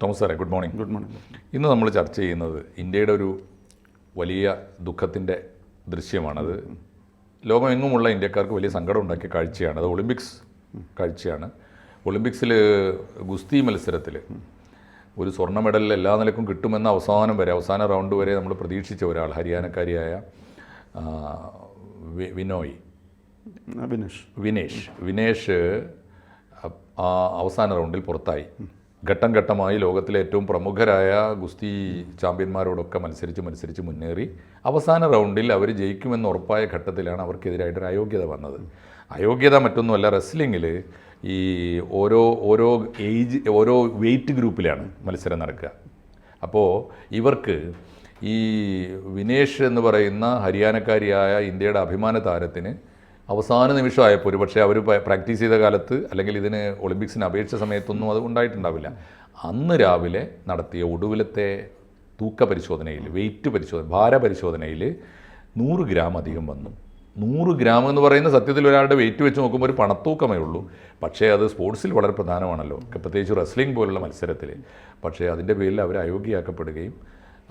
Thomas സാറേ, good morning. Good morning. ഇന്ന് നമ്മൾ ചർച്ച ചെയ്യുന്നത് ഇന്ത്യയുടെ ഒരു വലിയ ദുഃഖത്തിൻ്റെ ദൃശ്യമാണത്. ലോകമെങ്ങുമുള്ള ഇന്ത്യക്കാർക്ക് വലിയ സങ്കടം ഉണ്ടാക്കിയ കാഴ്ചയാണ്. അത് ഒളിമ്പിക്സ് കാഴ്ചയാണ്. ഒളിമ്പിക്സിൽ ഗുസ്തി മത്സരത്തിൽ ഒരു സ്വർണ്ണ മെഡൽ എല്ലാ നിലക്കും കിട്ടുമെന്ന അവസാന റൗണ്ട് വരെ നമ്മൾ പ്രതീക്ഷിച്ച ഒരാൾ, ഹരിയാനക്കാരിയായ വിനേഷ് അവസാന റൗണ്ടിൽ പുറത്തായി. ഘട്ടം ഘട്ടമായി ലോകത്തിലെ ഏറ്റവും പ്രമുഖരായ ഗുസ്തി ചാമ്പ്യന്മാരോടൊക്കെ മത്സരിച്ച് മുന്നേറി അവസാന റൗണ്ടിൽ അവർ ജയിക്കുമെന്ന് ഉറപ്പായ ഘട്ടത്തിലാണ് അവർക്കെതിരായിട്ടൊരു അയോഗ്യത വന്നത്. അയോഗ്യത മറ്റൊന്നുമല്ല, റെസ്ലിങ്ങിൽ ഈ ഓരോ വെയ്റ്റ് ഗ്രൂപ്പിലാണ് മത്സരം നടക്കുക. അപ്പോൾ ഇവർക്ക് ഈ വിനേഷ് എന്ന് പറയുന്ന ഹരിയാനക്കാരിയായ ഇന്ത്യയുടെ അഭിമാന താരത്തിന് അവസാന നിമിഷമായപ്പോൾ, ഒരു പക്ഷേ അവർ പ്രാക്ടീസ് ചെയ്ത കാലത്ത് അല്ലെങ്കിൽ ഇതിന് ഒളിമ്പിക്സിന് അപേക്ഷിച്ച സമയത്തൊന്നും അത് ഉണ്ടായിട്ടുണ്ടാവില്ല. അന്ന് രാവിലെ നടത്തിയ ഒടുവിലത്തെ തൂക്ക പരിശോധനയിൽ, വെയ്റ്റ് പരിശോധന, ഭാരപരിശോധനയിൽ 100 ഗ്രാം അധികം വന്നു. 100 ഗ്രാം എന്ന് പറയുന്ന സത്യത്തിൽ ഒരാളുടെ വെയിറ്റ് വെച്ച് നോക്കുമ്പോൾ ഒരു പണത്തൂക്കമേ ഉള്ളൂ. പക്ഷേ അത് സ്പോർട്സിൽ വളരെ പ്രധാനമാണല്ലോ, പ്രത്യേകിച്ച് റെസ്ലിംഗ് പോലുള്ള മത്സരത്തിൽ. പക്ഷേ അതിൻ്റെ പേരിൽ അവർ അയോഗ്യയാക്കപ്പെടുകയും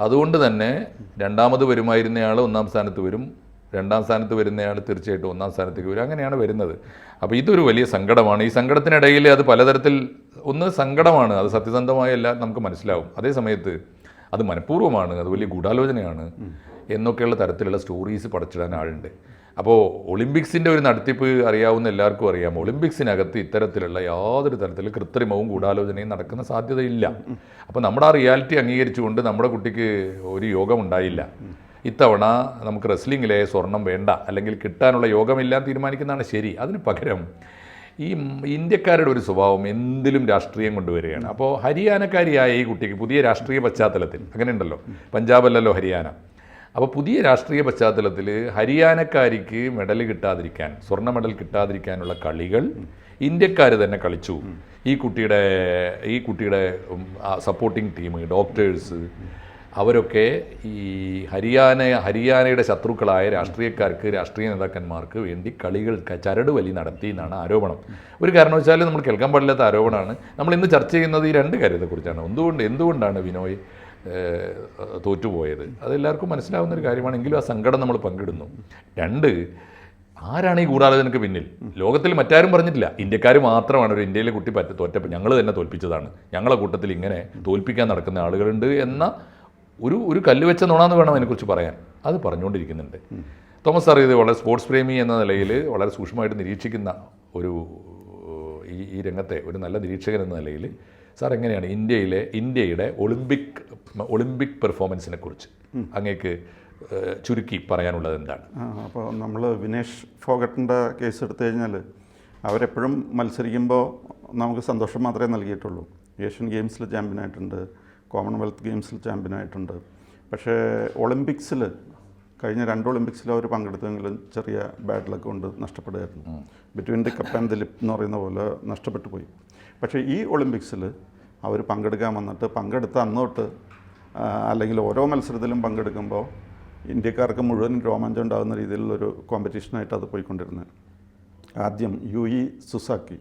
അതുകൊണ്ട് തന്നെ രണ്ടാമത് വരുമായിരുന്നയാൾ 1-ാം സ്ഥാനത്ത് വരും, 2-ാം സ്ഥാനത്ത് വരുന്നയാൾ തീർച്ചയായിട്ടും 1-ാം സ്ഥാനത്തേക്ക് വരും. അങ്ങനെയാണ് വരുന്നത്. അപ്പോൾ ഇതൊരു വലിയ സങ്കടമാണ്. ഈ സങ്കടത്തിനിടയിൽ അത് പലതരത്തിൽ സങ്കടമാണ്, അത് സത്യസന്ധമായ എല്ലാം നമുക്ക് മനസ്സിലാവും. അതേ സമയത്ത് അത് മനഃപൂർവ്വമാണ്, അത് വലിയ ഗൂഢാലോചനയാണ് എന്നൊക്കെയുള്ള തരത്തിലുള്ള സ്റ്റോറീസ് പടച്ചിടാൻ ആളുണ്ട്. അപ്പോൾ ഒളിമ്പിക്സിൻ്റെ ഒരു നടത്തിപ്പ് അറിയാവുന്ന എല്ലാവർക്കും അറിയാം, ഒളിമ്പിക്സിനകത്ത് ഇത്തരത്തിലുള്ള യാതൊരു തരത്തിലുള്ള കൃത്രിമവും ഗൂഢാലോചനയും നടക്കുന്ന സാധ്യതയില്ല. അപ്പോൾ നമ്മുടെ ആ റിയാലിറ്റി അംഗീകരിച്ചുകൊണ്ട് നമ്മുടെ കുട്ടിക്ക് ഒരു യോഗം ഉണ്ടായില്ല. ഇത്തവണ നമുക്ക് റെസ്ലിങ്ങിലെ സ്വർണം വേണ്ട, അല്ലെങ്കിൽ കിട്ടാനുള്ള യോഗമില്ല തീരുമാനിക്കുന്നതാണ് ശരി. അതിന് പകരം ഈ ഇന്ത്യക്കാരുടെ ഒരു സ്വഭാവം എന്തിലും രാഷ്ട്രീയം കൊണ്ടുവരികയാണ്. അപ്പോൾ ഹരിയാനക്കാരിയായ ഈ കുട്ടിക്ക് പുതിയ രാഷ്ട്രീയ പശ്ചാത്തലത്തിൽ, അങ്ങനെ ഉണ്ടല്ലോ, പഞ്ചാബല്ലല്ലോ ഹരിയാന, അപ്പോൾ പുതിയ രാഷ്ട്രീയ പശ്ചാത്തലത്തിൽ ഹരിയാനക്കാരിക്ക് മെഡൽ കിട്ടാതിരിക്കാൻ, സ്വർണ്ണ മെഡൽ കിട്ടാതിരിക്കാനുള്ള കളികൾ ഇന്ത്യക്കാർ തന്നെ കളിച്ചു. ഈ കുട്ടിയുടെ സപ്പോർട്ടിംഗ് ടീം, ഡോക്ടേഴ്സ്, അവരൊക്കെ ഈ ഹരിയാനയുടെ ശത്രുക്കളായ രാഷ്ട്രീയക്കാർക്ക്, രാഷ്ട്രീയ നേതാക്കന്മാർക്ക് വേണ്ടി ചരട് വലി നടത്തി എന്നാണ് ആരോപണം. ഒരു കാരണവശാലും നമ്മൾ കേൾക്കാൻ പാടില്ലാത്ത ആരോപണമാണ്. നമ്മൾ ഇന്ന് ചർച്ച ചെയ്യുന്നത് ഈ രണ്ട് കാര്യത്തെക്കുറിച്ചാണ്. എന്തുകൊണ്ടാണ് വിനോയ് തോറ്റുപോയത്? അതെല്ലാവർക്കും മനസ്സിലാവുന്നൊരു കാര്യമാണെങ്കിലും ആ സങ്കടം നമ്മൾ പങ്കിടുന്നു. 2, ആരാണ് ഈ ഗൂഢാലോചനയ്ക്ക് പിന്നിൽ? ലോകത്തിൽ മറ്റാരും പറഞ്ഞിട്ടില്ല, ഇന്ത്യക്കാർ മാത്രമാണ് ഒരു ഇന്ത്യയിലെ കുട്ടി തോറ്റപ്പോൾ ഞങ്ങൾ തന്നെ തോൽപ്പിച്ചതാണ്, ഞങ്ങളെ കൂട്ടത്തിൽ ഇങ്ങനെ തോൽപ്പിക്കാൻ നടക്കുന്ന ആളുകളുണ്ട് എന്ന ഒരു കല്ലുവെച്ച നുണാന്ന് വേണം അതിനെക്കുറിച്ച് പറയാൻ. അത് പറഞ്ഞുകൊണ്ടിരിക്കുന്നുണ്ട്. തോമസ് സാർ ഇത് വളരെ സ്പോർട്സ് പ്രേമി എന്ന നിലയിൽ വളരെ സൂക്ഷ്മമായിട്ട് നിരീക്ഷിക്കുന്ന ഈ രംഗത്തെ ഒരു നല്ല നിരീക്ഷകൻ എന്ന നിലയിൽ സാർ എങ്ങനെയാണ് ഇന്ത്യയുടെ ഒളിമ്പിക് പെർഫോമൻസിനെ കുറിച്ച് അങ്ങേക്ക് ചുരുക്കി പറയാനുള്ളത് എന്താണ്? അപ്പോൾ നമ്മൾ വിനേഷ് ഫോഗട്ടിൻ്റെ കേസ് എടുത്തു കഴിഞ്ഞാൽ അവരെപ്പോഴും മത്സരിക്കുമ്പോൾ നമുക്ക് സന്തോഷം മാത്രമേ നൽകിയിട്ടുള്ളൂ. ഏഷ്യൻ ഗെയിംസിൽ ചാമ്പ്യനായിട്ടുണ്ട്, കോമൺവെൽത്ത് ഗെയിംസിൽ ചാമ്പ്യനായിട്ടുണ്ട്. പക്ഷേ ഒളിമ്പിക്സിൽ കഴിഞ്ഞ 2 ഒളിമ്പിക്സിൽ അവർ പങ്കെടുത്തെങ്കിലും ചെറിയ ബാഡ് ലക്ക് കൊണ്ട് നഷ്ടപ്പെടുകയായിരുന്നു. Between the cup and the lip എന്ന് പറയുന്ന പോലെ നഷ്ടപ്പെട്ടു പോയി. പക്ഷേ ഈ ഒളിമ്പിക്സിൽ അവർ പങ്കെടുക്കാൻ വന്നിട്ട് പങ്കെടുത്ത അന്നോട്ട് അല്ലെങ്കിൽ ഓരോ മത്സരത്തിലും പങ്കെടുക്കുമ്പോൾ ഇന്ത്യക്കാർക്ക് മുഴുവൻ രോമാഞ്ചം ഉണ്ടാകുന്ന രീതിയിലുള്ളൊരു കോമ്പറ്റീഷനായിട്ട് അത് പോയിക്കൊണ്ടിരുന്നത്. ആദ്യം യുയി സുസാക്കി,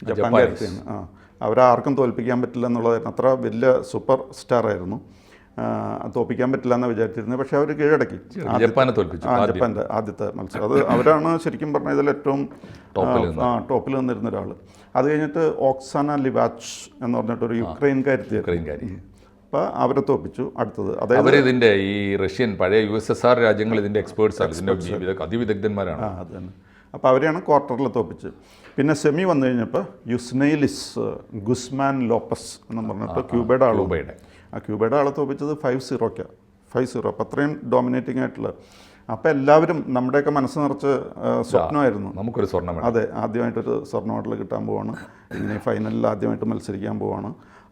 ജപ്പാൻകാരിയാണ്. അവരാർക്കും തോൽപ്പിക്കാൻ പറ്റില്ല എന്നുള്ളതായിരുന്നു. അത്ര വലിയ സൂപ്പർ സ്റ്റാറായിരുന്നു, തോൽപ്പിക്കാൻ പറ്റില്ല എന്ന് വിചാരിച്ചിരുന്നത്. പക്ഷേ അവർ കീഴടക്കി, ജപ്പാൻ്റെ ആദ്യത്തെ മത്സരം. അത് അവരാണ് ശരിക്കും പറഞ്ഞാൽ ഇതിൽ ഏറ്റവും ടോപ്പിൽ നിന്നിരുന്ന ഒരാൾ. അത് കഴിഞ്ഞിട്ട് ഓക്സാന ലിവാച്ച് എന്ന് പറഞ്ഞിട്ടൊരു യുക്രൈൻകാരി, അപ്പോൾ അവരെ തോൽപ്പിച്ചു. അടുത്തത് അതായത് ഇതിൻ്റെ ഈ റഷ്യൻ പഴയ USSR രാജ്യങ്ങൾ ഇതിൻ്റെ എക്സ്പേർട്സാണ്, ഇതിൻ്റെ അതിവിദഗ്ധന്മാരാണ്. അത് തന്നെ. അപ്പോൾ അവരെയാണ് ക്വാർട്ടറിൽ തോൽപ്പിച്ച്. പിന്നെ സെമി വന്നു കഴിഞ്ഞപ്പോൾ യുസ്നൈലിസ് ഗുസ്മാൻ ലോപ്പസ് എന്ന് പറഞ്ഞിട്ട് ക്യൂബയുടെ ആളെ തോൽപ്പിച്ചത് 5-0. അപ്പോൾ അത്രയും ഡോമിനേറ്റിംഗ് ആയിട്ടുള്ള. അപ്പോൾ എല്ലാവരും നമ്മുടെയൊക്കെ മനസ്സ് നിറച്ച് സ്വപ്നമായിരുന്നു, നമുക്കൊരു സ്വർണ്ണം. അതെ, ആദ്യമായിട്ടൊരു സ്വർണ്ണ മെഡൽ കിട്ടാൻ പോവാണ്, ഇങ്ങനെ ഫൈനലിൽ ആദ്യമായിട്ട് മത്സരിക്കാൻ പോവാണ്,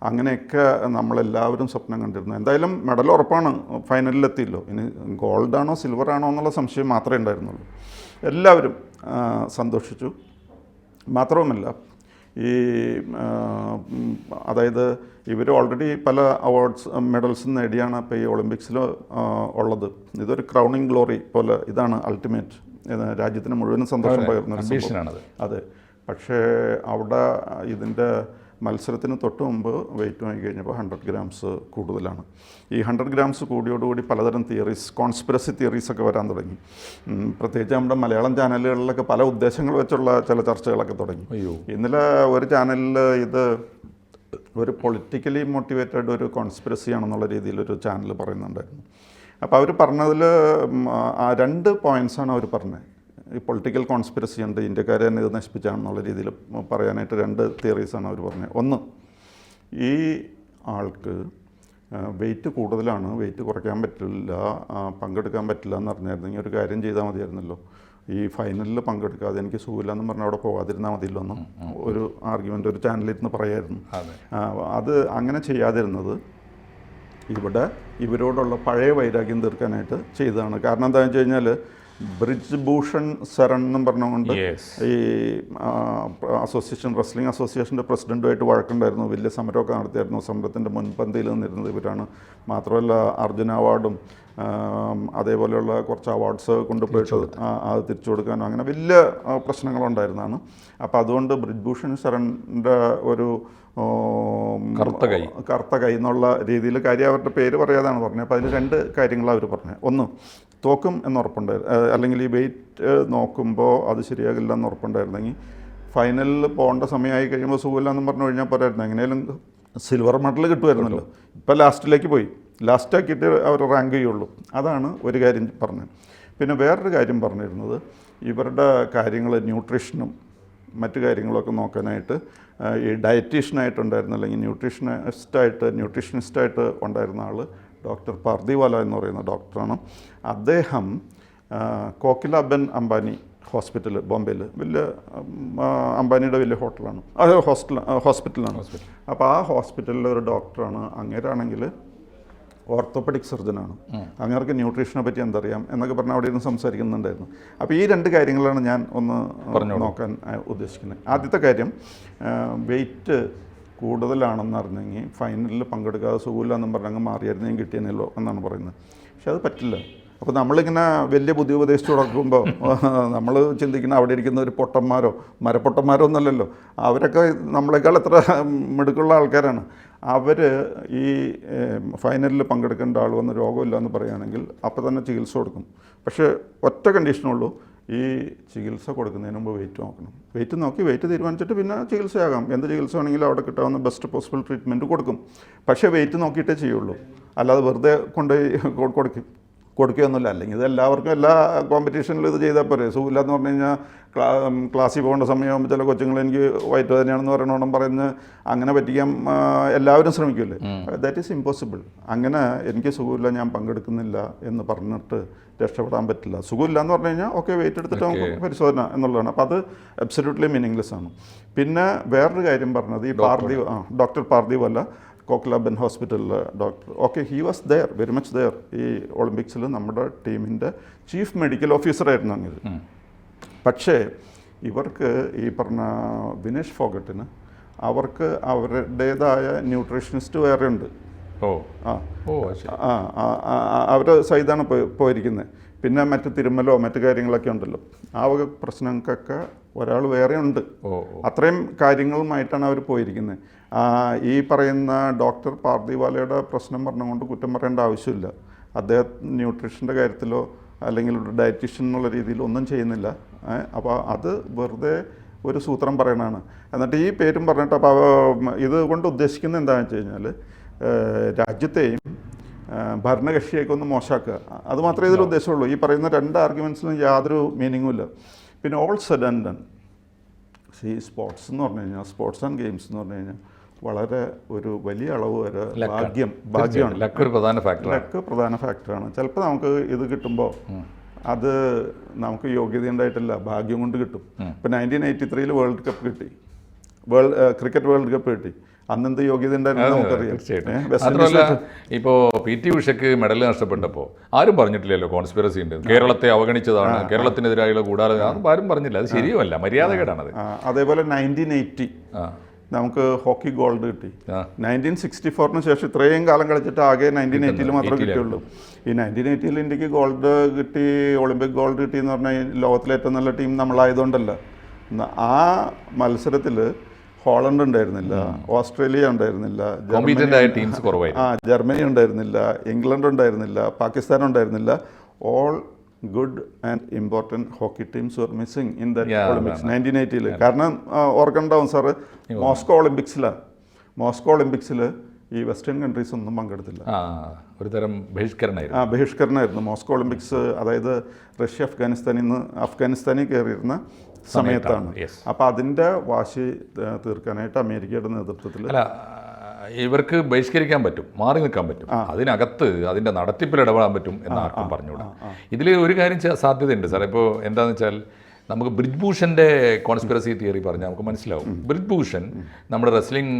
അങ്ങനെയൊക്കെ നമ്മളെല്ലാവരും സ്വപ്നം കണ്ടിരുന്നു. എന്തായാലും മെഡൽ ഉറപ്പാണ്, ഫൈനലിലെത്തിയല്ലോ. ഇനി ഗോൾഡാണോ സിൽവറാണോ എന്നുള്ള സംശയം മാത്രമേ ഉണ്ടായിരുന്നുള്ളൂ. എല്ലാവരും സന്തോഷിച്ചു. മാത്രവുമല്ല, ഈ അതായത് ഇവർ ഓൾറെഡി പല മെഡൽസും നേടിയാണ് ഇപ്പോൾ ഈ ഒളിമ്പിക്സിൽ ഉള്ളത്. ഇതൊരു ക്രൗണിങ് ഗ്ലോറി പോലെ, ഇതാണ് അൾട്ടിമേറ്റ്, രാജ്യത്തിന് മുഴുവനും സന്തോഷം പകർന്ന. അതെ. പക്ഷേ അവിടെ ഇതിൻ്റെ മത്സരത്തിന് തൊട്ട് മുമ്പ് വെയിറ്റ് വാങ്ങി കഴിഞ്ഞപ്പോൾ 100 ഗ്രാംസ് കൂടുതലാണ്. ഈ 100 ഗ്രാംസ് കൂടിയോടുകൂടി പലതരം കോൺസ്പിറസി തിയറീസൊക്കെ വരാൻ തുടങ്ങി. പ്രത്യേകിച്ച് നമ്മുടെ മലയാളം ചാനലുകളിലൊക്കെ പല ഉദ്ദേശങ്ങൾ വെച്ചുള്ള ചില ചർച്ചകളൊക്കെ തുടങ്ങി. ഇന്നലെ ഒരു ചാനലിൽ ഇത് ഒരു പൊളിറ്റിക്കലി മോട്ടിവേറ്റഡ് ഒരു കോൺസ്പിറസി ആണെന്നുള്ള രീതിയിൽ ഒരു ചാനൽ പറയുന്നുണ്ടായിരുന്നു. അപ്പോൾ അവർ പറഞ്ഞതിൽ 2 പോയിൻറ്റ്സാണ് അവർ പറഞ്ഞത്. ഈ പൊളിറ്റിക്കൽ കോൺസ്പിറസി ഉണ്ട്, ഇന്ത്യക്കാരെ തന്നെ ഇത് നശിപ്പിച്ചാണെന്നുള്ള രീതിയിൽ പറയാനായിട്ട് 2 തിയറീസാണ് അവർ പറഞ്ഞത്. ഒന്ന്, ഈ ആൾക്ക് വെയിറ്റ് കൂടുതലാണ്, വെയിറ്റ് കുറയ്ക്കാൻ പറ്റില്ല, പങ്കെടുക്കാൻ പറ്റില്ല എന്ന് പറഞ്ഞായിരുന്നെങ്കിൽ ഒരു കാര്യം ചെയ്താൽ മതിയായിരുന്നല്ലോ, ഈ ഫൈനലിൽ പങ്കെടുക്കാതെ എനിക്ക് സുഖമില്ല എന്ന് പറഞ്ഞാൽ അവിടെ പോകാതിരുന്നാൽ മതിയല്ലോ എന്നും ഒരു ആർഗ്യുമെൻ്റ് ഒരു ചാനലിരുന്ന് പറയായിരുന്നു. അത് അങ്ങനെ ചെയ്യാതിരുന്നത് ഇവിടെ ഇവരോടുള്ള പഴയ വൈരാഗ്യം തീർക്കാനായിട്ട് ചെയ്തതാണ്. കാരണം എന്താണെന്ന് വെച്ച് കഴിഞ്ഞാൽ ബ്രിജ് ഭൂഷൺ ശരൺ എന്നും പറഞ്ഞുകൊണ്ട് ഈ റെസ്ലിംഗ് അസോസിയേഷൻ്റെ പ്രസിഡൻറ്റുമായിട്ട് വഴക്കുണ്ടായിരുന്നു, വലിയ സമരമൊക്കെ നടത്തിയായിരുന്നു. സമരത്തിൻ്റെ മുൻപന്തിയിൽ നിന്നിരുന്നത് ഇവരാണ്. മാത്രമല്ല അർജുന അവാർഡും അതേപോലെയുള്ള കുറച്ച് അവാർഡ്സ് കൊണ്ടുപോയിട്ട് അത് തിരിച്ചു കൊടുക്കാനും അങ്ങനെ വലിയ പ്രശ്നങ്ങളുണ്ടായിരുന്നതാണ്. അപ്പോൾ അതുകൊണ്ട് ബ്രിജ്ഭൂഷൺ ശരണിൻ്റെ ഒരു കറുത്ത കൈ എന്നുള്ള രീതിയിൽ കാര്യം അവരുടെ പേര് പറയാതാണ് പറഞ്ഞത്. അപ്പോൾ അതിൽ 2 കാര്യങ്ങളാണ് അവർ പറഞ്ഞത്. ഒന്ന്, തോക്കും എന്നുറപ്പുണ്ടായിരുന്നു, അല്ലെങ്കിൽ ഈ വെയിറ്റ് നോക്കുമ്പോൾ അത് ശരിയാകില്ല എന്ന് ഉറപ്പുണ്ടായിരുന്നെങ്കിൽ ഫൈനലിൽ പോകേണ്ട സമയമായി കഴിയുമ്പോൾ സുഖമില്ല എന്നും പറഞ്ഞു കഴിഞ്ഞാൽ പോരായിരുന്നു, എങ്ങനെയാലും സിൽവർ മെഡൽ കിട്ടുമായിരുന്നല്ലോ. ഇപ്പോൾ ലാസ്റ്റിലേക്ക് പോയി, ലാസ്റ്റാക്കിയിട്ട് അവർ റാങ്ക് ചെയ്യുള്ളൂ. അതാണ് ഒരു കാര്യം പറഞ്ഞത്. പിന്നെ വേറൊരു കാര്യം പറഞ്ഞിരുന്നത്, ഇവരുടെ കാര്യങ്ങൾ ന്യൂട്രീഷനും മറ്റു കാര്യങ്ങളൊക്കെ നോക്കാനായിട്ട് ഈ ഡയറ്റീഷ്യനായിട്ടുണ്ടായിരുന്ന അല്ലെങ്കിൽ ന്യൂട്രീഷനിസ്റ്റായിട്ട് ഉണ്ടായിരുന്ന ആൾ ഡോക്ടർ പാർദിവാല എന്ന് പറയുന്ന ഡോക്ടറാണ്. അദ്ദേഹം കോക്കിലാബെൻ അംബാനി ഹോസ്പിറ്റൽ ബോംബെയിൽ വലിയ അംബാനിയുടെ വലിയ ഹോട്ടലാണ്, അത് ഹോസ്പിറ്റലാണ്. അപ്പോൾ ആ ഹോസ്പിറ്റലിലെ ഒരു ഡോക്ടറാണ്. അങ്ങേരാണെങ്കിൽ ഓർത്തോപെഡിക് സർജനാണ്. അങ്ങേർക്ക് ന്യൂട്രീഷനെ പറ്റി എന്തറിയാം എന്നൊക്കെ പറഞ്ഞാൽ അവിടെ ഇരുന്ന് സംസാരിക്കുന്നുണ്ടായിരുന്നു. അപ്പോൾ ഈ 2 കാര്യങ്ങളാണ് ഞാൻ ഒന്ന് നോക്കാൻ ഉദ്ദേശിക്കുന്നത്. ആദ്യത്തെ കാര്യം, വെയിറ്റ് കൂടുതലാണെന്ന് അറിഞ്ഞെങ്കിൽ ഫൈനലിൽ പങ്കെടുക്കാതെ സുഖമില്ല എന്നും പറഞ്ഞങ്ങ് മാറിയായിരുന്നെങ്കിൽ കിട്ടിയെന്നല്ലോ എന്നാണ് പറയുന്നത്. പക്ഷെ അത് പറ്റില്ല. അപ്പോൾ നമ്മളിങ്ങനെ വലിയ ബുദ്ധി ഉപദേശിച്ച് കൊടുക്കുമ്പോൾ നമ്മൾ ചിന്തിക്കുന്ന അവിടെ ഇരിക്കുന്ന ഒരു മരപ്പൊട്ടന്മാരോ ഒന്നല്ലല്ലോ. അവരൊക്കെ നമ്മളെക്കാൾ എത്ര മിടുക്കുള്ള ആൾക്കാരാണ്. അവർ ഈ ഫൈനലിൽ പങ്കെടുക്കേണ്ട ആൾ വന്ന് രോഗമില്ല എന്ന് പറയുകയാണെങ്കിൽ അപ്പോൾ തന്നെ ചികിത്സ കൊടുക്കും. പക്ഷേ ഒറ്റ കണ്ടീഷനുള്ളൂ, ഈ ചികിത്സ കൊടുക്കുന്നതിന് മുമ്പ് വെയിറ്റ് നോക്കണം. വെയിറ്റ് തീരുമാനിച്ചിട്ട് പിന്നെ ചികിത്സയാകാം. എന്ത് ചികിത്സ വേണമെങ്കിലും അവിടെ കിട്ടാവുന്ന ബെസ്റ്റ് പോസിബിൾ ട്രീറ്റ്മെൻറ്റ് കൊടുക്കും. പക്ഷേ വെയിറ്റ് നോക്കിയിട്ടേ ചെയ്യുള്ളൂ, അല്ലാതെ വെറുതെ കൊണ്ടുപോയി കൊടുക്കുകയൊന്നുമില്ല. അല്ലെങ്കിൽ ഇത് എല്ലാവർക്കും എല്ലാ കോമ്പറ്റീഷനിലും ഇത് ചെയ്താൽ പോരെ. സുഖമില്ല എന്ന് പറഞ്ഞു കഴിഞ്ഞാൽ ക്ലാസ്സിൽ പോകേണ്ട സമയമാകുമ്പോൾ ചില കൊച്ചുങ്ങൾ എനിക്ക് വയറ്റ് വേദനയാണെന്ന് പറയണോണം പറഞ്ഞ് അങ്ങനെ പറ്റിക്കാൻ എല്ലാവരും ശ്രമിക്കില്ലേ. That is impossible. അങ്ങനെ എനിക്ക് സുഖമില്ല, ഞാൻ പങ്കെടുക്കുന്നില്ല എന്ന് പറഞ്ഞിട്ട് രക്ഷപ്പെടാൻ പറ്റില്ല. സുഖമില്ല എന്ന് പറഞ്ഞു കഴിഞ്ഞാൽ ഓക്കെ, വെയിറ്റ് എടുത്തിട്ട് നമുക്ക് പരിശോധന എന്നുള്ളതാണ്. അപ്പോൾ അത് അബ്സല്യൂട്ട്ലി മീനിങ്ലെസ് ആണ്. പിന്നെ വേറൊരു കാര്യം പറഞ്ഞത്, ഈ ഡോക്ടർ പാർദിവാല കോക്ലാബൻ ഹോസ്പിറ്റലിലെ doctor, okay, he was there, very much there. ഈ ഒളിമ്പിക്സിൽ നമ്മുടെ ടീമിൻ്റെ ചീഫ് മെഡിക്കൽ ഓഫീസറായിരുന്നു അങ്ങനെ. പക്ഷേ ഇവർക്ക് ഈ പറഞ്ഞ വിനേഷ് ഫോഗട്ടിന് അവർക്ക് അവരുടേതായ ന്യൂട്രീഷനിസ്റ്റ് വേറെ ഉണ്ട്. അവർ സൈതാണ് പോയിരിക്കുന്നത്. പിന്നെ മറ്റ് തിരുമലോ മറ്റു കാര്യങ്ങളൊക്കെ ഉണ്ടല്ലോ, ആ വക പ്രശ്നങ്ങൾക്കൊക്കെ ഒരാൾ വേറെ ഉണ്ട്. അത്രയും കാര്യങ്ങളുമായിട്ടാണ് അവർ പോയിരിക്കുന്നത്. ഈ പറയുന്ന ഡോക്ടർ പാർദിവാലയുടെ പ്രശ്നം പറഞ്ഞുകൊണ്ട് കുറ്റം പറയേണ്ട ആവശ്യമില്ല. അദ്ദേഹം ന്യൂട്രീഷൻ്റെ കാര്യത്തിലോ അല്ലെങ്കിൽ ഒരു ഡയറ്റീഷ്യൻ എന്നുള്ള രീതിയിൽ ഒന്നും ചെയ്യുന്നില്ല. അപ്പോൾ അത് വെറുതെ ഒരു സൂത്രം പറയണതാണ്. എന്നിട്ട് ഈ പേരും പറഞ്ഞിട്ട് അപ്പോൾ ഇതുകൊണ്ട് ഉദ്ദേശിക്കുന്നത് എന്താണെന്ന് വെച്ച് കഴിഞ്ഞാൽ രാജ്യത്തെയും ഭരണകക്ഷിയൊക്കെ ഒന്ന് മോശമാക്കുക, അത് മാത്രമേ ഇതിൽ ഉദ്ദേശമുള്ളൂ. ഈ പറയുന്ന 2 ആർഗ്യുമെൻറ്റ്സിനും യാതൊരു മീനിങ്ങും ഇല്ല. പിന്നെ ഓൾ സെഡ് ആൻഡ് ഡൺ, ഈ സ്പോർട്സ് എന്ന് പറഞ്ഞു കഴിഞ്ഞാൽ, സ്പോർട്സ് ആൻഡ് ഗെയിംസ് എന്ന് പറഞ്ഞു കഴിഞ്ഞാൽ വളരെ ഒരു വലിയ അളവ് വരെ ഭാഗ്യമാണ്. ലക്ക് പ്രധാന ഫാക്ടറാണ്. ചിലപ്പോൾ നമുക്ക് ഇത് കിട്ടുമ്പോൾ അത് നമുക്ക് യോഗ്യത ഉണ്ടായിട്ടില്ല, ഭാഗ്യം കൊണ്ട് കിട്ടും. ഇപ്പോൾ 1983 വേൾഡ് കപ്പ് കിട്ടി, ക്രിക്കറ്റ് വേൾഡ് കപ്പ് കിട്ടി. അന്നെന്ത് യോഗ്യത ഉണ്ടായിരുന്നു നമുക്കറിയാം. ഇപ്പോൾ PT ഉഷയ്ക്ക് മെഡൽ നഷ്ടപ്പെട്ടപ്പോൾ ആരും പറഞ്ഞിട്ടില്ലല്ലോ കോൺസ്പിറസി ഉണ്ട്, കേരളത്തെ അവഗണിച്ചതാണ്, കേരളത്തിനെതിരായുള്ള കൂടാതെ ആരും പറഞ്ഞില്ല. അത് ശരിയുമല്ല, മര്യാദകേടാണത്. അതേപോലെ 1980 നമുക്ക് ഹോക്കി ഗോൾഡ് കിട്ടി. 1964 ശേഷം ഇത്രയും കാലം കളിച്ചിട്ട് ആകെ 1980 മാത്രമേ കിട്ടിയുള്ളൂ. ഈ 1980 ഇന്ത്യക്ക് ഗോൾഡ് കിട്ടി, ഒളിമ്പിക് ഗോൾഡ് കിട്ടി എന്ന് പറഞ്ഞാൽ ലോകത്തിലെ ഏറ്റവും നല്ല ടീം നമ്മളായതുകൊണ്ടല്ല. ആ മത്സരത്തിൽ ഹോളണ്ട് ഉണ്ടായിരുന്നില്ല, ഓസ്ട്രേലിയ ഉണ്ടായിരുന്നില്ല, കോമ്പീറ്റൻ്റ് ആയ ടീംസ് കുറവായിരുന്നു. ജർമ്മനി ഉണ്ടായിരുന്നില്ല, ഇംഗ്ലണ്ട് ഉണ്ടായിരുന്നില്ല, പാകിസ്ഥാൻ ഉണ്ടായിരുന്നില്ല. All good and important hockey teams were missing in the Olympics 1980. കാരണം ഓർക്കണ്ടാവും സാറ്, മോസ്കോ ഒളിമ്പിക്സിൽ ഈ വെസ്റ്റേൺ കൺട്രീസ് ഒന്നും പങ്കെടുത്തില്ല. ഒരു തരം ബഹിഷ്കരണമായിരുന്നു. ബഹിഷ്കരണമായിരുന്നു മോസ്കോ ഒളിമ്പിക്സ്. അതായത് റഷ്യ അഫ്ഗാനിസ്ഥാനിൽ കയറിയിരുന്ന സമയത്താണ്. അപ്പോൾ അതിൻ്റെ വാശി തീർക്കാനായിട്ട് അമേരിക്കയുടെ നേതൃത്വത്തിൽ ഇവർക്ക് ബഹിഷ്കരിക്കാൻ പറ്റും, മാറി നിൽക്കാൻ പറ്റും, അതിനകത്ത് അതിൻ്റെ നടത്തിപ്പിൽ ഇടപെടാൻ പറ്റും എന്ന് ആർക്കും പറഞ്ഞുകൂടാ. ഇതിൽ ഒരു കാര്യം സാധ്യതയുണ്ട് സാർ. ഇപ്പോൾ എന്താണെന്ന് വെച്ചാൽ നമുക്ക് ബ്രിജ്ഭൂഷൻ്റെ കോൺസ്പിറസി തിയറി പറഞ്ഞാൽ നമുക്ക് മനസ്സിലാവും. ബ്രിജ്ഭൂഷൺ നമ്മുടെ റെസ്ലിംഗ്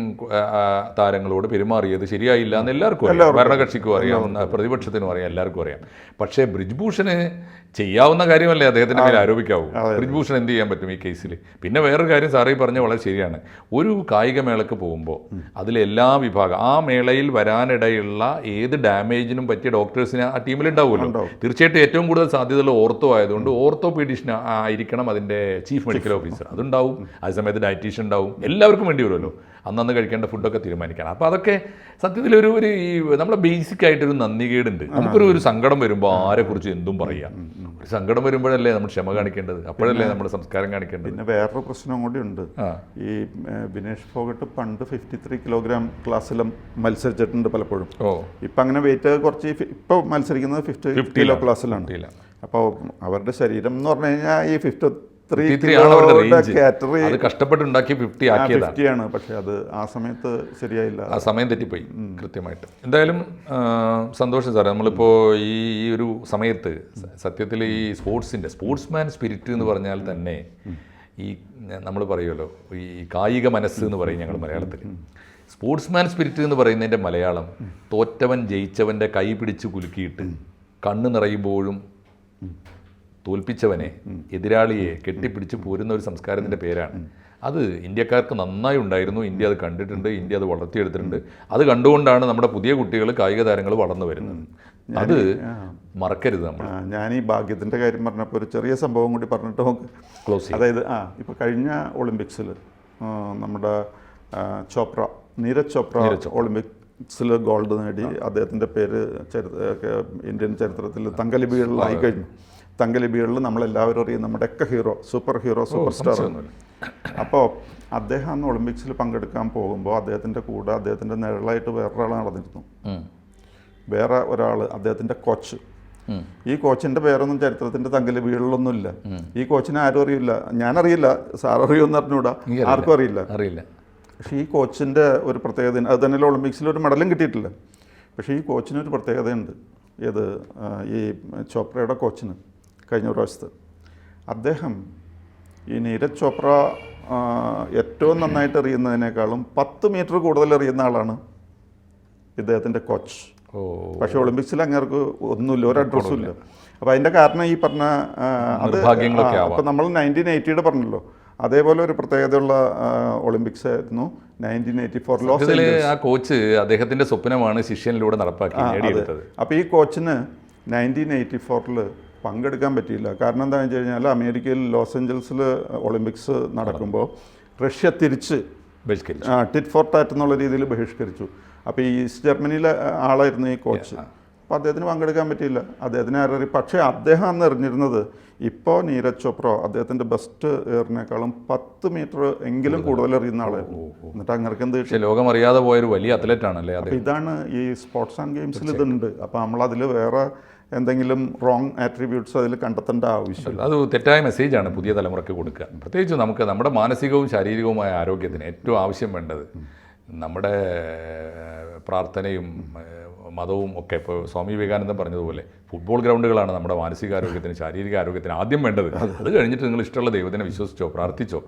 താരങ്ങളോട് പെരുമാറിയത് ശരിയായില്ല എന്ന് എല്ലാവർക്കും അറിയാം, ഭരണകക്ഷിക്കും അറിയാം, പ്രതിപക്ഷത്തിനും അറിയാം, എല്ലാവർക്കും അറിയാം. പക്ഷേ ബ്രിജ്ഭൂഷന് ചെയ്യാവുന്ന കാര്യമല്ലേ അദ്ദേഹത്തിൻ്റെ മേലെ ആരോപിക്കാവൂ. ബ്രിജ്ഭൂഷൺ എന്ത് ചെയ്യാൻ പറ്റും ഈ കേസിൽ? പിന്നെ വേറൊരു കാര്യം സാറേ പറഞ്ഞ വളരെ ശരിയാണ്. ഒരു കായിക മേളക്ക് പോകുമ്പോൾ അതിലെല്ലാ വിഭാഗം ആ മേളയിൽ വരാനിടയുള്ള ഏത് ഡാമേജിനും പറ്റിയ ഡോക്ടേഴ്സിന് ആ ടീമിലുണ്ടാവുമല്ലോ. തീർച്ചയായിട്ടും ഏറ്റവും കൂടുതൽ സാധ്യതയുള്ള ഓർത്തോ ആയതുകൊണ്ട് ഓർത്തോപീഡീഷ്യൻ ആയിരിക്കണം അതിൻ്റെ ചീഫ് മെഡിക്കൽ ഓഫീസർ. അതുണ്ടാവും. അതേസമയത്ത് ഡയറ്റീഷ്യൻ ഉണ്ടാവും. എല്ലാവർക്കും വേണ്ടി വരുമല്ലോ അന്നന്ന് കഴിക്കേണ്ട ഫുഡൊക്കെ തീരുമാനിക്കണം. അപ്പോൾ അതൊക്കെ സത്യത്തിൽ ഒരു ഈ നമ്മളെ ബേസിക് ആയിട്ടൊരു നന്ദികേടുണ്ട്. നമുക്കൊരു സങ്കടം വരുമ്പോൾ ആരെക്കുറിച്ച് എന്തും പറയാം. ഒരു സങ്കടം വരുമ്പോഴല്ലേ നമ്മൾ ക്ഷമ കാണിക്കേണ്ടത്, അപ്പോഴല്ലേ നമ്മുടെ സംസ്കാരം കാണിക്കേണ്ടത്. പിന്നെ വേറൊരു പ്രശ്നം കൂടി ഉണ്ട്. ഈ വിനേഷ് ഫോഗട്ട് പണ്ട് 53 കിലോഗ്രാം ക്ലാസ്സിലും മത്സരിച്ചിട്ടുണ്ട് പലപ്പോഴും. ഇപ്പം അങ്ങനെ വെയിറ്റ് കുറച്ച് ഇപ്പോൾ മത്സരിക്കുന്നത് 50 കിലോ ക്ലാസ്സിലാണ്. അപ്പോൾ അവരുടെ ശരീരം എന്ന് പറഞ്ഞു കഴിഞ്ഞാൽ ഈ 53 കാറ്റഗറി കഷ്ടപ്പെട്ടുണ്ടാക്കി 50 ആക്കിയതാണ്. പക്ഷെ അത് ആ സമയത്ത് ശരിയായില്ല, ആ സമയം തെറ്റിപ്പോയി കൃത്യമായിട്ട്. എന്തായാലും സന്തോഷം സാറേ. നമ്മളിപ്പോൾ ഈ ഒരു സമയത്ത് സത്യത്തിൽ ഈ സ്പോർട്സ്മാൻ സ്പിരിറ്റ് എന്ന് പറഞ്ഞാൽ തന്നെ ഈ നമ്മൾ പറയുമല്ലോ ഈ കായിക മനസ്സ് എന്ന് പറയും ഞങ്ങൾ മലയാളത്തിൽ. സ്പോർട്സ്മാൻ സ്പിരിറ്റ് എന്ന് പറയുന്നതിൻ്റെ മലയാളം തോറ്റവൻ ജയിച്ചവൻ്റെ കൈ പിടിച്ച് കുലുക്കിയിട്ട് കണ്ണ് നിറയുമ്പോഴും തോൽപ്പിച്ചവനെ, എതിരാളിയെ കെട്ടിപ്പിടിച്ച് പോരുന്ന ഒരു സംസ്കാരത്തിൻ്റെ പേരാണ്. അത് ഇന്ത്യക്കാർക്ക് നന്നായി ഉണ്ടായിരുന്നു. ഇന്ത്യ അത് കണ്ടിട്ടുണ്ട്, ഇന്ത്യ അത് വളർത്തിയെടുത്തിട്ടുണ്ട്. അത് കണ്ടുകൊണ്ടാണ് നമ്മുടെ പുതിയ കുട്ടികൾ കായിക താരങ്ങൾ വളർന്നു വരുന്നത്. അത് മറക്കരുത് നമ്മൾ. ഞാൻ ഈ ഭാഗ്യത്തിൻ്റെ കാര്യം പറഞ്ഞപ്പോൾ ഒരു ചെറിയ സംഭവം കൂടി പറഞ്ഞിട്ട് നമുക്ക് ക്ലോസ് ചെയ്യാം. അതായത് ഇപ്പോൾ കഴിഞ്ഞ ഒളിമ്പിക്സിൽ നമ്മുടെ നീരജ് ചോപ്ര ഒളിമ്പിക്സിൽ ഗോൾഡ് നേടി. അദ്ദേഹത്തിൻ്റെ പേര് ഇന്ത്യൻ ചരിത്രത്തിൽ തങ്കലിപികളിലായി കഴിഞ്ഞു. തങ്കലിപികളിൽ നമ്മളെല്ലാവരും അറിയും നമ്മുടെയൊക്കെ സൂപ്പർ സ്റ്റാർ. അപ്പോൾ അദ്ദേഹം അന്ന് ഒളിമ്പിക്സിൽ പങ്കെടുക്കാൻ പോകുമ്പോൾ അദ്ദേഹത്തിൻ്റെ കൂടെ അദ്ദേഹത്തിൻ്റെ നിഴലായിട്ട് വേറൊരാൾ നടന്നിരുന്നു. വേറെ ഒരാൾ, അദ്ദേഹത്തിൻ്റെ കോച്ച്. ഈ കോച്ചിൻ്റെ പേരൊന്നും ചരിത്രത്തിൻ്റെ തങ്കലിപികളിലൊന്നുമില്ല. ഈ കോച്ചിനെ ആരും അറിയില്ല. ഞാനറിയില്ല, സാർ അറിയുമെന്ന് അറിഞ്ഞൂടാ, ആർക്കും അറിയില്ല. പക്ഷേ ഈ കോച്ചിൻ്റെ ഒരു പ്രത്യേകത, അത് തന്നെ ഒളിമ്പിക്സിൽ ഒരു മെഡലും കിട്ടിയിട്ടില്ല. പക്ഷേ ഈ കോച്ചിനൊരു പ്രത്യേകതയുണ്ട്. ഈ ചോപ്രയുടെ കോച്ചിന് കഴിഞ്ഞ പ്രാവശ്യത്ത് അദ്ദേഹം ഈ നീരജ് ചോപ്ര ഏറ്റവും നന്നായിട്ട് എറിയുന്നതിനേക്കാളും 10 മീറ്റർ കൂടുതൽ എറിയുന്ന ആളാണ് ഇദ്ദേഹത്തിൻ്റെ കോച്ച്. പക്ഷേ ഒളിമ്പിക്സിൽ അങ്ങേർക്ക് ഒന്നുമില്ല, ഒരു അഡ്രസ്സും ഇല്ല. അപ്പോൾ അതിൻ്റെ കാരണം ഈ പറഞ്ഞ അത് അപ്പോൾ നമ്മൾ 1980 പറഞ്ഞല്ലോ, അതേപോലെ ഒരു പ്രത്യേകതയുള്ള ഒളിമ്പിക്സ് ആയിരുന്നു 1984. ആ കോച്ച് അദ്ദേഹത്തിൻ്റെ സ്വപ്നമാണ് ശിഷ്യനിലൂടെ നടപ്പാക്കി നേടിയെടുത്തത്. അപ്പോൾ ഈ കോച്ചിന് 1984 പങ്കെടുക്കാൻ പറ്റിയില്ല. കാരണം എന്താണെന്ന് വെച്ച് കഴിഞ്ഞാൽ അമേരിക്കയിൽ ലോസ് ഏഞ്ചൽസിൽ ഒളിമ്പിക്സ് നടക്കുമ്പോൾ റഷ്യ തിരിച്ച് ടിറ്റ് ഫോർ ടാറ്റ് എന്നുള്ള രീതിയിൽ ബഹിഷ്കരിച്ചു. അപ്പോൾ ഈ ഈസ്റ്റ് ജർമ്മനിയിലെ ആളായിരുന്നു ഈ കോച്ച്. അപ്പോൾ അദ്ദേഹത്തിന് പങ്കെടുക്കാൻ പറ്റിയില്ല. അദ്ദേഹത്തിന് ആരറിയും. പക്ഷേ അദ്ദേഹം അന്ന് എറിഞ്ഞിരുന്നത് ഇപ്പോൾ നീരജ് ചോപ്ര അദ്ദേഹത്തിൻ്റെ ബെസ്റ്റ് എയറിനേക്കാളും 10 മീറ്റർ എങ്കിലും കൂടുതൽ എറിയുന്ന ആളായിരുന്നു. എന്നിട്ട് അങ്ങനെ എന്ത് കിട്ടി? ലോകം അറിയാതെ പോയൊരു വലിയ അത്ലറ്റ് ആണല്ലേ. അപ്പോൾ ഇതാണ് ഈ സ്പോർട്സ് ആൻഡ് ഗെയിംസിൽ ഇതുണ്ട്. അപ്പോൾ നമ്മളതിൽ വേറെ എന്തെങ്കിലും റോങ് ആട്രിബ്യൂട്ട്സ് അതിൽ കണ്ടെത്തേണ്ട ആവശ്യമില്ല. അത് തെറ്റായ മെസ്സേജാണ് പുതിയ തലമുറയ്ക്ക് കൊടുക്കുക. പ്രത്യേകിച്ച് നമുക്ക് നമ്മുടെ മാനസികവും ശാരീരികവുമായ ആരോഗ്യത്തിന് ഏറ്റവും ആവശ്യം വേണ്ടത് നമ്മുടെ പ്രാർത്ഥനയും മതവും ഒക്കെ. ഇപ്പോൾ സ്വാമി വിവേകാനന്ദൻ പറഞ്ഞതുപോലെ ഫുട്ബോൾ ഗ്രൗണ്ടുകളാണ് നമ്മുടെ മാനസികാരോഗ്യത്തിന് ശാരീരിക ആരോഗ്യത്തിന് ആദ്യം വേണ്ടത്. അത് കഴിഞ്ഞിട്ട് നിങ്ങൾ ഇഷ്ടമുള്ള ദൈവത്തിനെ വിശ്വസിച്ചോ പ്രാർത്ഥിച്ചോ.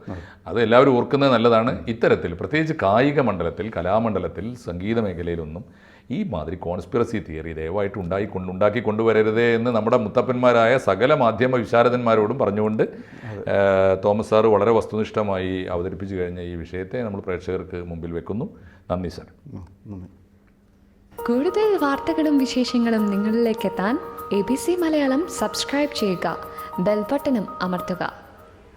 അത് എല്ലാവരും ഓർക്കുന്നത് നല്ലതാണ്. ഇത്തരത്തിൽ പ്രത്യേകിച്ച് കായിക മണ്ഡലത്തിൽ, കലാമണ്ഡലത്തിൽ, സംഗീത മേഖലയിലൊന്നും ഈ മാതിരി കോൺസ്പിറസി തിയറി ദയവായിട്ട് ഉണ്ടാക്കി കൊണ്ടുവരരുതേ എന്ന് നമ്മുടെ മുത്തപ്പന്മാരായ സകല മാധ്യമ വിശാരദന്മാരോടും പറഞ്ഞുകൊണ്ട് തോമസ് സാറ് വളരെ വസ്തുനിഷ്ഠമായി അവതരിപ്പിച്ചു കഴിഞ്ഞ ഈ വിഷയത്തെ നമ്മൾ പ്രേക്ഷകർക്ക് മുമ്പിൽ വെക്കുന്നു. നന്ദി സാർ. കൂടുതൽ വാർത്തകളും വിശേഷങ്ങളും നിങ്ങളിലേക്ക് എത്താൻ ABC മലയാളം സബ്സ്ക്രൈബ് ചെയ്യുക, ബെൽ ബട്ടണും അമർത്തുക.